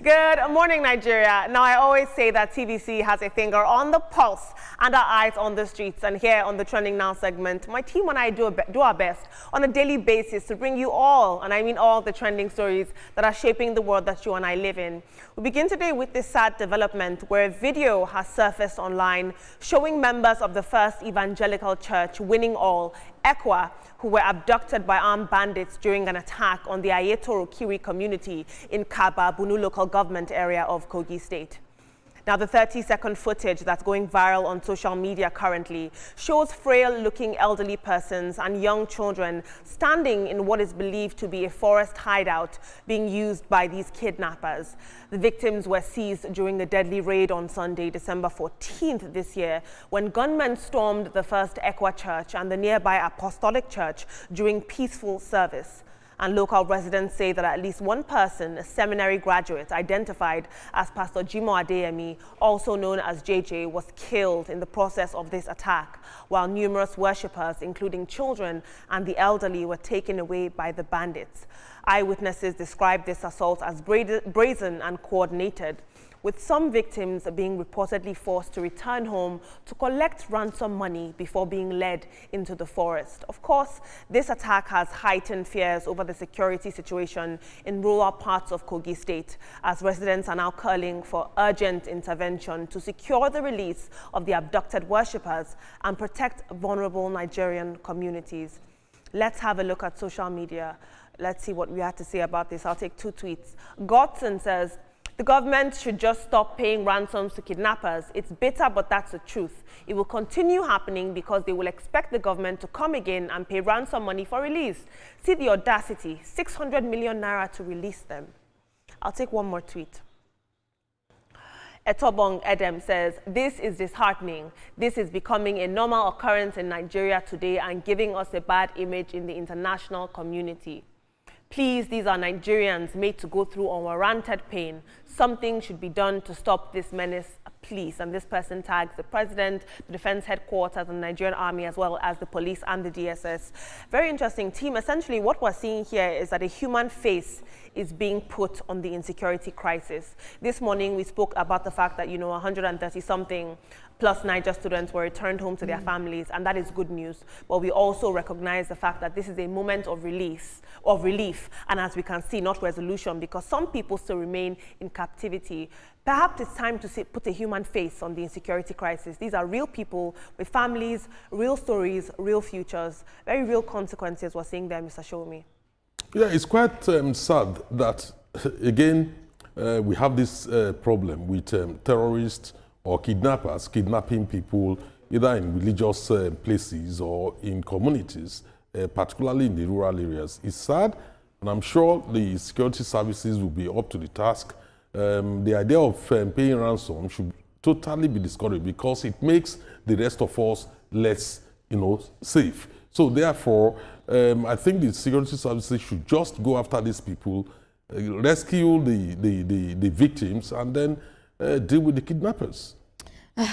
Good morning, Nigeria. Now, I always say that TVC has a finger on the pulse and our eyes on the streets. And here on the Trending Now segment, my team and I do our best on a daily basis to bring you all, and I mean all, the trending stories that are shaping the world that you and I live in. We begin today with this sad development where a video has surfaced online showing members of the First Evangelical Church, Winning All, ECWA, who were abducted by armed bandits during an attack on the Ayetoro Kiri community in Kaba, Bunu local government area of Kogi State. Now, the 30-second footage that's going viral on social media currently shows frail-looking elderly persons and young children standing in what is believed to be a forest hideout being used by these kidnappers. The victims were seized during the deadly raid on Sunday, December 14th this year, when gunmen stormed the First ECWA Church and the nearby Apostolic Church during peaceful service. And local residents say that at least one person, a seminary graduate identified as Pastor Jimo Adeyemi, also known as JJ, was killed in the process of this attack, while numerous worshippers, including children and the elderly, were taken away by the bandits. Eyewitnesses described this assault as brazen and coordinated, with some victims being reportedly forced to return home to collect ransom money before being led into the forest. Of course, this attack has heightened fears over the security situation in rural parts of Kogi State, as residents are now calling for urgent intervention to secure the release of the abducted worshippers and protect vulnerable Nigerian communities. Let's have a look at social media. Let's see what we have to say about this. I'll take two tweets. Godson says, "The government should just stop paying ransoms to kidnappers. It's bitter, but that's the truth. It will continue happening because they will expect the government to come again and pay ransom money for release. See the audacity, 600 million naira to release them." I'll take one more tweet. Etobong Edem says, "This is disheartening. This is becoming a normal occurrence in Nigeria today and giving us a bad image in the international community. Please, these are Nigerians made to go through unwarranted pain. Something should be done to stop this menace, please." And this person tags the president, the defense headquarters, and the Nigerian army, as well as the police and the DSS. Very interesting, team. Essentially, what we're seeing here is that a human face is being put on the insecurity crisis. This morning, we spoke about the fact that, 130-something plus Niger students were returned home to their families, and that is good news. But we also recognize the fact that this is a moment of relief, and as we can see, not resolution, because some people still remain in captivity. Perhaps it's time to put a human face on the insecurity crisis. These are real people with families, real stories, real futures, very real consequences we're seeing there, Mr. Shomi. Yeah, it's quite sad that, again, we have this problem with terrorists or kidnappers kidnapping people either in religious places or in communities, particularly in the rural areas. It's sad, and I'm sure the security services will be up to the task. The idea of paying ransom should totally be discouraged because it makes the rest of us less, safe. So therefore, I think the security services should just go after these people, rescue the victims, and then deal with the kidnappers.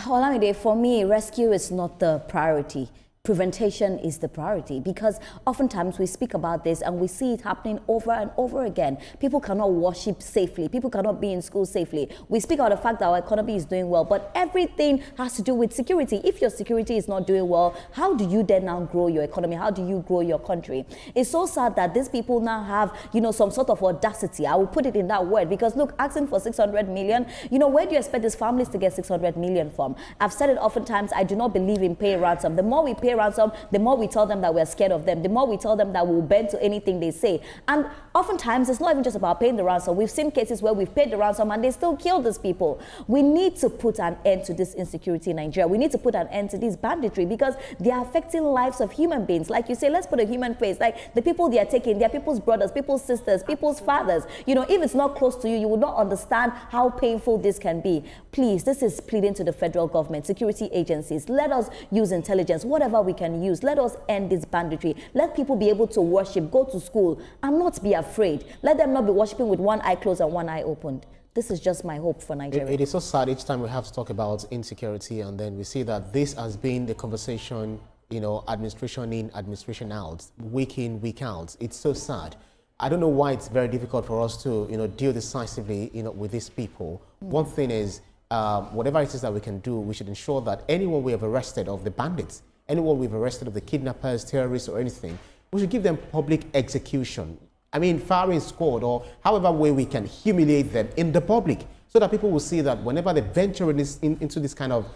Olamide, for me, rescue is not the priority. Prevention is the priority, because oftentimes we speak about this and we see it happening over and over again. People cannot worship safely. People cannot be in school safely. We speak about the fact that our economy is doing well, but everything has to do with security. If your security is not doing well, how do you then now grow your economy? How do you grow your country? It's so sad that these people now have, some sort of audacity. I will put it in that word, because look, asking for 600 million, where do you expect these families to get 600 million from? I've said it oftentimes, I do not believe in pay ransom. The more we pay ransom, the more we tell them that we're scared of them, the more we tell them that we'll bend to anything they say. And oftentimes, it's not even just about paying the ransom. We've seen cases where we've paid the ransom and they still kill these people. We need to put an end to this insecurity in Nigeria. We need to put an end to this banditry, because they are affecting lives of human beings. Like you say, let's put a human face. Like the people they are taking, they're people's brothers, people's sisters, people's fathers. If it's not close to you, you will not understand how painful this can be. Please, this is pleading to the federal government, security agencies. Let us use intelligence, whatever we can use. Let us end this banditry. Let people be able to worship, go to school, and not be afraid. Let them not be worshiping with one eye closed and one eye opened. This is just my hope for Nigeria. It is so sad each time we have to talk about insecurity, and then we see that this has been the conversation, administration in, administration out, week in, week out. It's so sad. I don't know why it's very difficult for us to, deal decisively, with these people. One thing is, whatever it is that we can do, we should ensure that anyone we have arrested of the bandits, anyone we've arrested of the kidnappers, terrorists, or anything, we should give them public execution. I mean, firing squad, or however way we can humiliate them in the public, so that people will see that whenever they venture into this kind of,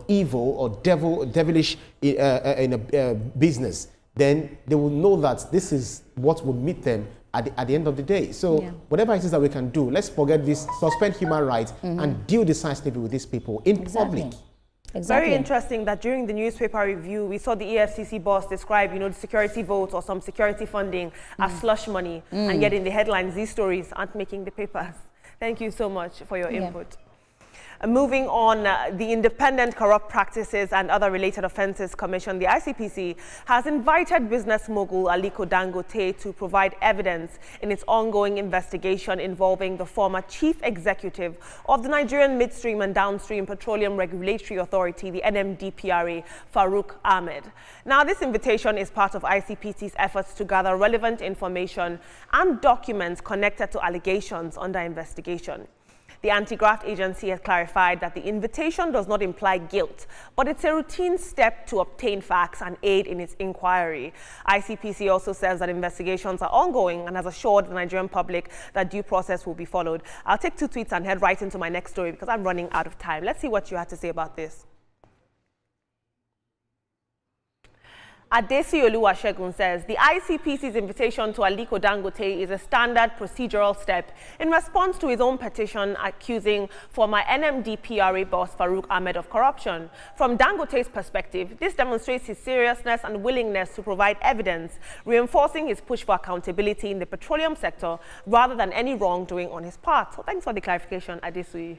evil or devilish business, then they will know that this is what will meet them at the end of the day. So whatever it is that we can do, let's forget this, suspend human rights and deal decisively with these people in public. Very interesting that during the newspaper review, we saw the EFCC boss describe, the security votes or some security funding as slush money. And yet in the headlines, these stories aren't making the papers. Thank you so much for your input. Moving on, the Independent Corrupt Practices and Other Related Offences Commission, the ICPC, has invited business mogul Aliko Dangote to provide evidence in its ongoing investigation involving the former chief executive of the Nigerian Midstream and Downstream Petroleum Regulatory Authority, the NMDPRA, Farouk Ahmed. Now, this invitation is part of ICPC's efforts to gather relevant information and documents connected to allegations under investigation. The anti-graft agency has clarified that the invitation does not imply guilt, but it's a routine step to obtain facts and aid in its inquiry. ICPC also says that investigations are ongoing and has assured the Nigerian public that due process will be followed. I'll take 2 tweets and head right into my next story because I'm running out of time. Let's see what you had to say about this. Adesi Oluwasegun says the ICPC's invitation to Aliko Dangote is a standard procedural step in response to his own petition accusing former NMDPRA boss Farouk Ahmed of corruption. From Dangote's perspective, this demonstrates his seriousness and willingness to provide evidence, reinforcing his push for accountability in the petroleum sector rather than any wrongdoing on his part. So thanks for the clarification, Adesi.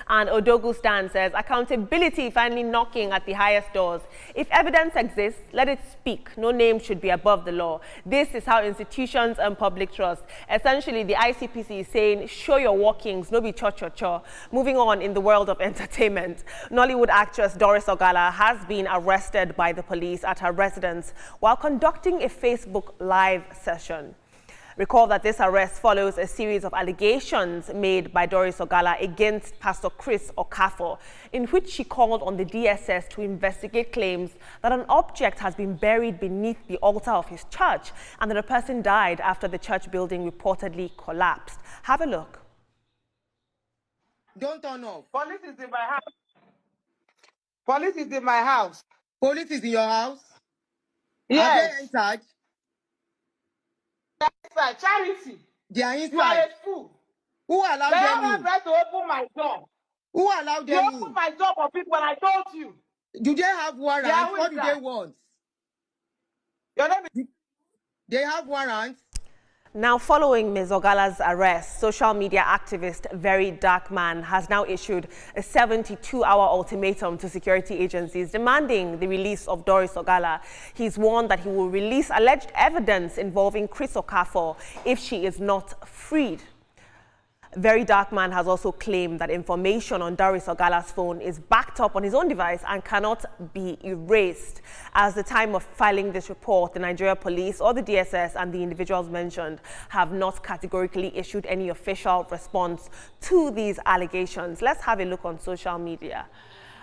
And Odogu Stan says, accountability finally knocking at the highest doors. If evidence exists, let it speak. No name should be above the law. This is how institutions earn public trust. Essentially, the ICPC is saying, show your workings, no be cho-cho-cho. Moving on in the world of entertainment, Nollywood actress Doris Ogala has been arrested by the police at her residence while conducting a Facebook Live session. Recall that this arrest follows a series of allegations made by Doris Ogala against Pastor Chris Okafor, in which she called on the DSS to investigate claims that an object has been buried beneath the altar of his church and that a person died after the church building reportedly collapsed. Have a look. Don't turn off. Police is in my house. Police is in my house. Police is in your house? Yes. Are they inside? Inside. Charity. They are inside. You are a fool. Who allowed them? They have a right to open my door. Who allowed them? You opened my door for people when I told you. Do they have warrants? What do they want? Your name is... They have warrants. Now, following Ms. Ogala's arrest, social media activist Very Dark Man has now issued a 72-hour ultimatum to security agencies demanding the release of Doris Ogala. He's warned that he will release alleged evidence involving Chris Okafor if she is not freed. Very Dark Man has also claimed that information on Doris Ogala's phone is backed up on his own device and cannot be erased. At the time of filing this report, the Nigeria Police or the DSS and the individuals mentioned have not categorically issued any official response to these allegations. Let's have a look on social media.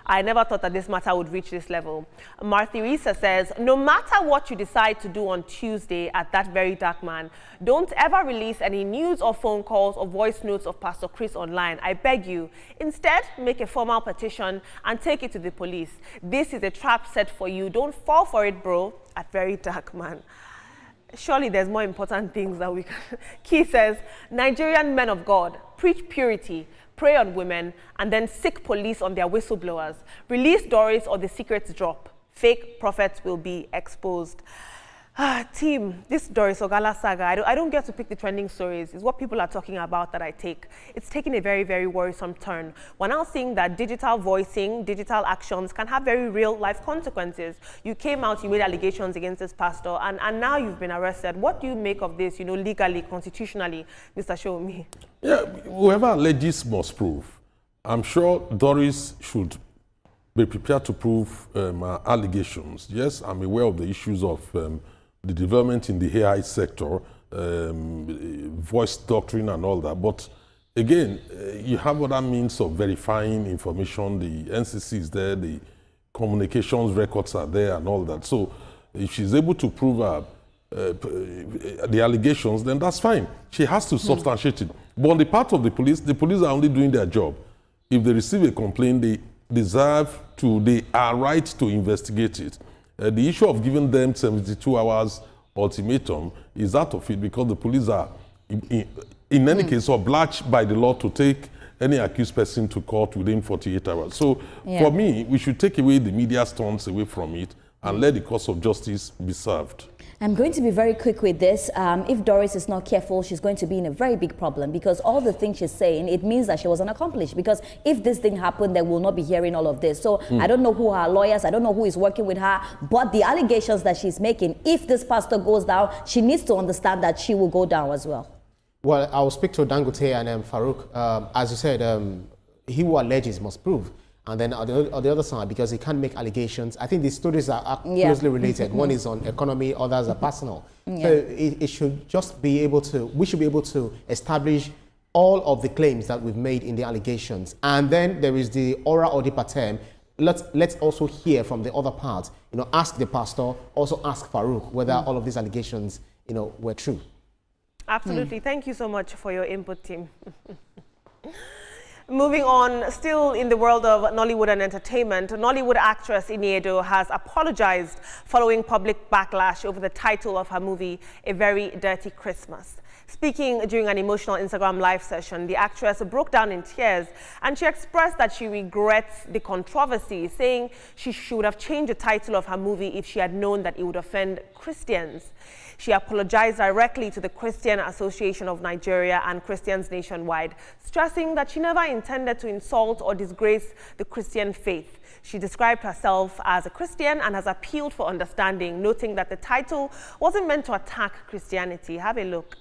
I never thought that this matter would reach this level. Martha says, no matter what you decide to do on Tuesday at that Very Dark Man, don't ever release any news or phone calls or voice notes of Pastor Chris online. I beg you. Instead, make a formal petition and take it to the police. This is a trap set for you. Don't fall for it, bro, at Very Dark Man. Surely there's more important things that we can... Key says, Nigerian men of God, preach purity, prey on women, and then sick police on their whistleblowers. Release Doris or the secrets drop. Fake prophets will be exposed. Team, this Doris Ogala saga, I don't get to pick the trending stories. It's what people are talking about that I take. It's taken a very, very worrisome turn. We're now seeing that digital voicing, digital actions can have very real life consequences. You came out, you made allegations against this pastor, and now you've been arrested. What do you make of this, legally, constitutionally, Mr. Shomi? Yeah, whoever alleges must prove. I'm sure Doris should be prepared to prove allegations. Yes, I'm aware of the issues of the development in the AI sector voice doctrine and all that. But again, you have other means of verifying information. The NCC is there, the communications records are there and all that. So if she's able to prove the allegations, then that's fine. She has to substantiate it. But on the part of the police are only doing their job. If they receive a complaint, they are right to investigate it. The issue of giving them 72 hours ultimatum is out of it, because the police are, in any case, obliged by the law to take any accused person to court within 48 hours. So for me, we should take away the media stunts away from it and let the course of justice be served. I'm going to be very quick with this. If Doris is not careful, she's going to be in a very big problem, because all the things she's saying, it means that she wasn't accomplished. Because if this didn't happen, then we'll not be hearing all of this. So I don't know who are her lawyers, I don't know who is working with her, but the allegations that she's making, if this pastor goes down, she needs to understand that she will go down as well. Well, I'll speak to Dangote and Farouk. As you said, he who alleges must prove. And then on the other side, because he can't make allegations, I think these stories are closely related. One is on economy, others are personal. So it should just be able to, we should be able to establish all of the claims that we've made in the allegations. And then there is the ora audi patem. Let's also hear from the other part. Ask the pastor, also ask Farouk whether all of these allegations, were true. Absolutely. Thank you so much for your input, team. Moving on, still in the world of Nollywood and entertainment, Nollywood actress Edo has apologized following public backlash over the title of her movie, A Very Dirty Christmas. Speaking during an emotional Instagram live session, the actress broke down in tears, and she expressed that she regrets the controversy, saying she should have changed the title of her movie if she had known that it would offend Christians. She apologized directly to the Christian Association of Nigeria and Christians nationwide, stressing that she never intended to insult or disgrace the Christian faith. She described herself as a Christian and has appealed for understanding, noting that the title wasn't meant to attack Christianity. Have a look.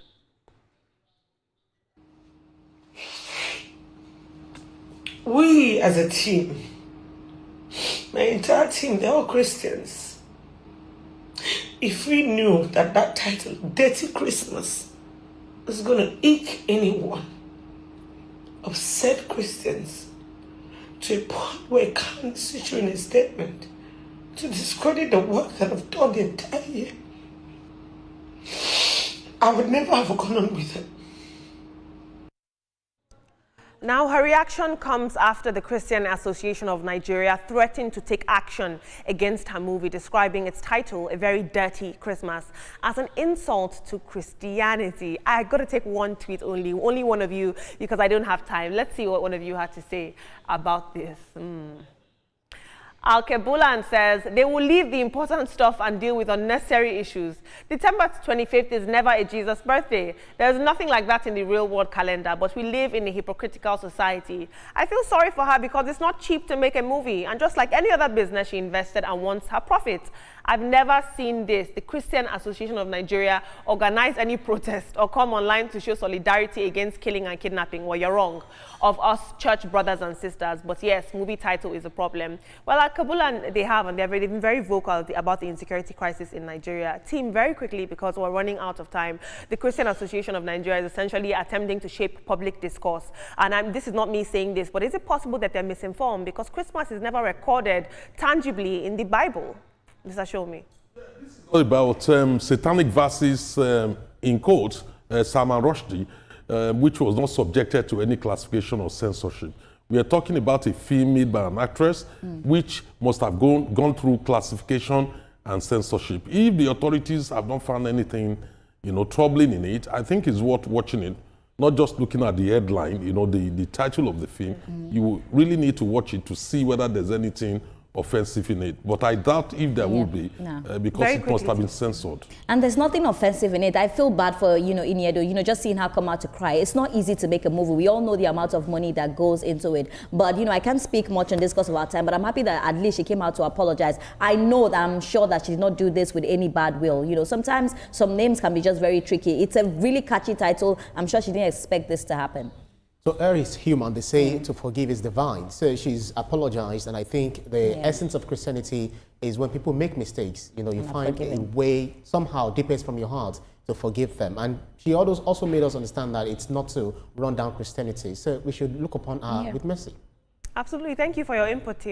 We as a team, my entire team, they're all Christians. If we knew that that title, Dirty Christmas, was going to eke anyone, upset Christians, to a point where it can't issue in a statement to discredit the work that I've done the entire year, I would never have gone on with it. Now, her reaction comes after the Christian Association of Nigeria threatened to take action against her movie, describing its title, A Very Dirty Christmas, as an insult to Christianity. I got to take one tweet only one of you, because I don't have time. Let's see what one of you had to say about this. Al-Kebulan says they will leave the important stuff and deal with unnecessary issues. December 25th is never a Jesus birthday. There's nothing like that in the real world calendar, but we live in a hypocritical society. I feel sorry for her, because it's not cheap to make a movie, and just like any other business, she invested and wants her profits. I've never seen this, the Christian Association of Nigeria, organize any protest or come online to show solidarity against killing and kidnapping. Well, you're wrong, of us church brothers and sisters. But yes, movie title is a problem. Well, at Kabulan, they have, and they've been very vocal about the insecurity crisis in Nigeria. Team, very quickly, because we're running out of time, the Christian Association of Nigeria is essentially attempting to shape public discourse. And this is not me saying this, but is it possible that they're misinformed? Because Christmas is never recorded tangibly in the Bible. Mr. Show me. This is all about satanic verses, in quotes, Salman Rushdie, which was not subjected to any classification or censorship. We are talking about a film made by an actress, which must have gone through classification and censorship. If the authorities have not found anything, troubling in it, I think it's worth watching it. Not just looking at the headline, the title of the film. You really need to watch it to see whether there's anything offensive in it, but I doubt if there will be, because it must have been censored. And there's nothing offensive in it. I feel bad for Edo, just seeing her come out to cry. It's not easy to make a movie. We all know the amount of money that goes into it. But I can't speak much on this because of our time. But I'm happy that at least she came out to apologize. I'm sure that she did not do this with any bad will. Sometimes some names can be just very tricky. It's a really catchy title. I'm sure she didn't expect this to happen. So error is human. They say to forgive is divine. So she's apologized, and I think the essence of Christianity is when people make mistakes, you find a way somehow deepest from your heart to forgive them. And she also made us understand that it's not to run down Christianity. So we should look upon her with mercy. Absolutely. Thank you for your input here.